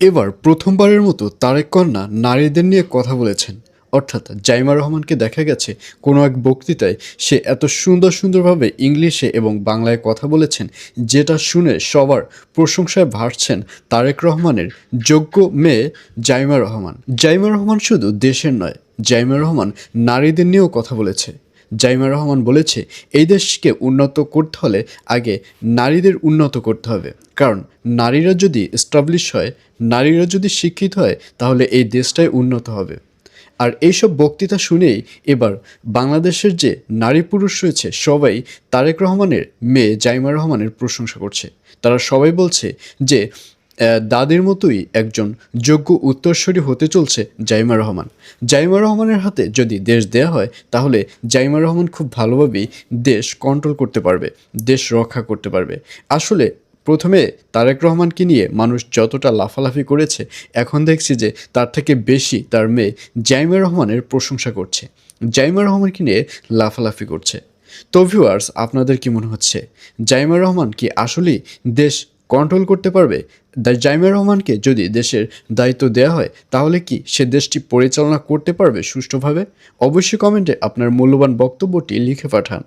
এবার প্রথমবারের মতো তারেক কন্যা নারীদের নিয়ে কথা বলেছেন। অর্থাৎ জাইমা রহমানকে দেখা গেছে কোনো এক বক্তৃতায় সে এত সুন্দরভাবে ইংলিশে এবং বাংলায় কথা বলেছেন, যেটা শুনে সবার প্রশংসায় ভাসছেন তারেক রহমানের যোগ্য মেয়ে জাইমা রহমান। জাইমা রহমান শুধু দেশের নয়, জাইমা রহমান নারীদের নিয়েও কথা বলেছে। জাইমা রহমান বলেছে, এই দেশকে উন্নত করতে হলে আগে নারীদের উন্নত করতে হবে। কারণ নারীরা যদি এস্টাবলিশ হয়, নারীরা যদি শিক্ষিত হয়, তাহলে এই দেশটাই উন্নত হবে। আর এইসব বক্তৃতা শুনেই এবার বাংলাদেশের যে নারী পুরুষ রয়েছে সবাই তারেক রহমানের মেয়ে জাইমা রহমানের প্রশংসা করছে। তারা সবাই বলছে যে দাদির মতোই একজন যোগ্য উত্তরসূরি হতে চলছে জাইমা রহমান। জাইমা রহমানের হাতে যদি দেশ দেয়া হয়, তাহলে জাইমা রহমান খুব ভালোভাবেই দেশ কন্ট্রোল করতে পারবে, দেশ রক্ষা করতে পারবে। আসলে প্রথমে তারেক রহমানকে নিয়ে মানুষ যতটা লাফালাফি করেছে, এখন দেখছি যে তার থেকে বেশি তার মেয়ে জাইমা রহমানের প্রশংসা করছে, জাইমা রহমানকে নিয়ে লাফালাফি করছে। তো ভিউয়ার্স, আপনাদের কি মনে হচ্ছে, জাইমা রহমান কি আসলেই দেশ কন্ট্রোল করতে পারবে? জাইমা রহমানকে যদি দেশের দায়িত্ব দেওয়া হয়, তাহলে কি সে দেশটি পরিচালনা করতে পারবে সুষ্ঠুভাবে? অবশ্যই কমেন্টে আপনার মূল্যবান বক্তব্যটি লিখে পাঠান।